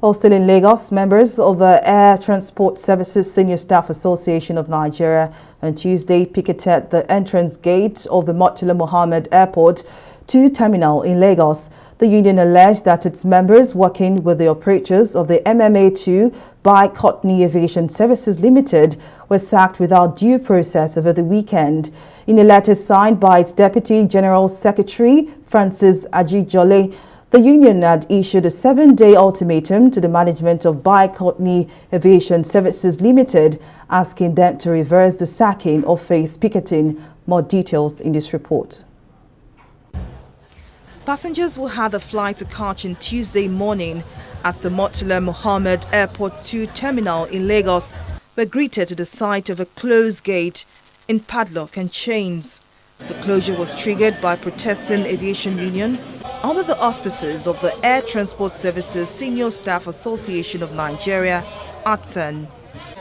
While still in Lagos, members of the Air Transport Services Senior Staff Association of Nigeria on Tuesday picketed the entrance gate of the Murtala Muhammed Airport 2 terminal in Lagos. The union alleged that its members working with the operators of the MMA2 by Courtney Aviation Services Limited were sacked without due process over the weekend. In a letter signed by its Deputy General Secretary, Francis Ajijole, the union had issued a 7-day ultimatum to the management of Courtney Aviation Services Limited, asking them to reverse the sacking or face picketing. More details in this report. Passengers who had a flight to catch on Tuesday morning at the Murtala Muhammed Airport 2 terminal in Lagos were greeted to the sight of a closed gate in padlock and chains. The closure was triggered by protesting aviation union under the auspices of the Air Transport Services Senior Staff Association of Nigeria, ATSAN.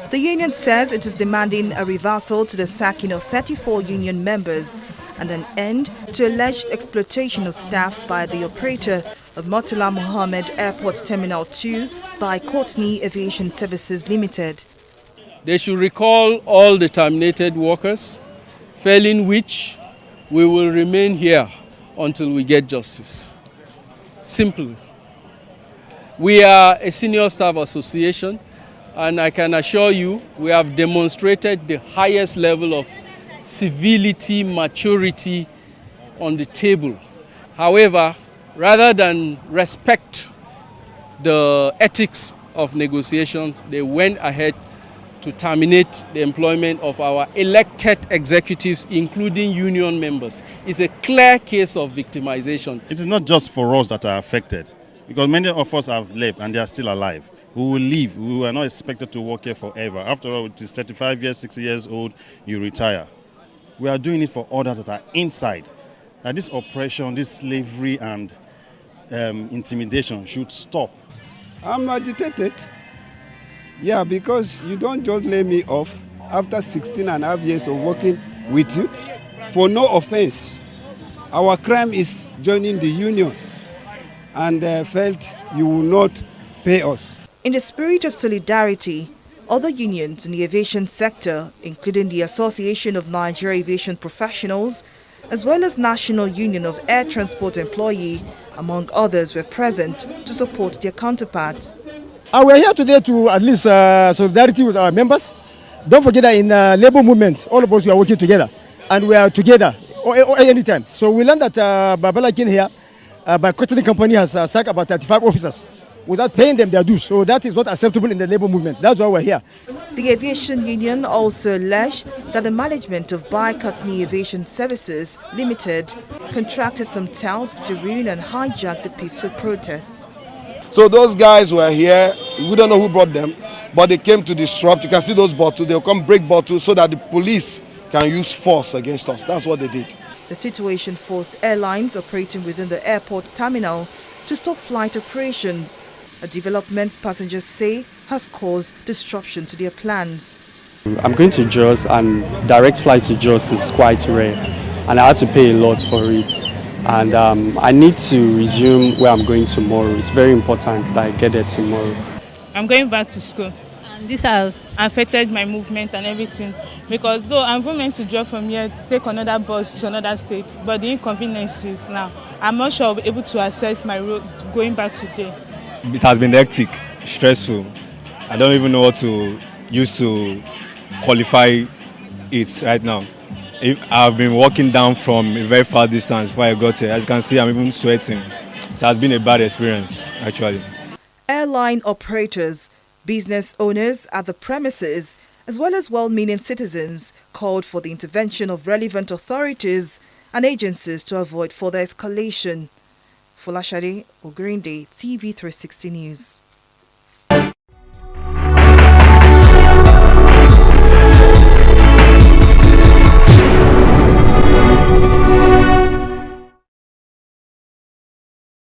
The union says it is demanding a reversal to the sacking of 34 union members and an end to alleged exploitation of staff by the operator of Murtala Muhammed Airport Terminal 2 by Courtney Aviation Services Limited. They should recall all the terminated workers, failing which we will remain here until we get justice. Simple. We are a senior staff association, and I can assure you we have demonstrated the highest level of civility, maturity on the table. However, rather than respect the ethics of negotiations, they went ahead to terminate the employment of our elected executives, including union members. It's a clear case of victimization. It is not just for us that are affected, because many of us have left and they are still alive. We will leave. We are not expected to work here forever. After all, it is 35 years, 60 years old, you retire. We are doing it for others that are inside. That this oppression, this slavery and intimidation should stop. I'm agitated. Yeah, because you don't just lay me off after 16 and a half years of working with you for no offense. Our crime is joining the union, and felt you will not pay us. In the spirit of solidarity, other unions in the aviation sector, including the Association of Nigeria Aviation Professionals, as well as National Union of Air Transport Employees, among others, were present to support their counterparts. We're here today to at least solidarity with our members. Don't forget that in labor movement, all of us we are working together, and we are together anytime. So we learned that Babala King here, by Courtney Company, has sacked about 35 officers without paying them their dues. So that is not acceptable in the labor movement. That's why we're here. The aviation union also alleged that the management of Courtney Aviation Services Limited contracted some touts to ruin and hijack the peaceful protests. So those guys were here, we don't know who brought them, but they came to disrupt. You can see those bottles, they'll come break bottles so that the police can use force against us. That's what they did. The situation forced airlines operating within the airport terminal to stop flight operations, a development passengers say has caused disruption to their plans. I'm going to Jos, and direct flight to Jos is quite rare, and I had to pay a lot for it. And I need to resume where I'm going tomorrow. It's very important that I get there tomorrow. I'm going back to school. And this has affected my movement and everything, because though I'm meant to drop from here to take another bus to another state, but the inconveniences now, I'm not sure I'll be able to access my road going back today. It has been hectic, stressful. I don't even know what to use to qualify it right now. I've been walking down from a very far distance before I got here. As you can see, I'm even sweating. It has been a bad experience, actually. Airline operators, business owners at the premises, as well as well-meaning citizens, called for the intervention of relevant authorities and agencies to avoid further escalation. Folashade Ogrinde, TV 360 News.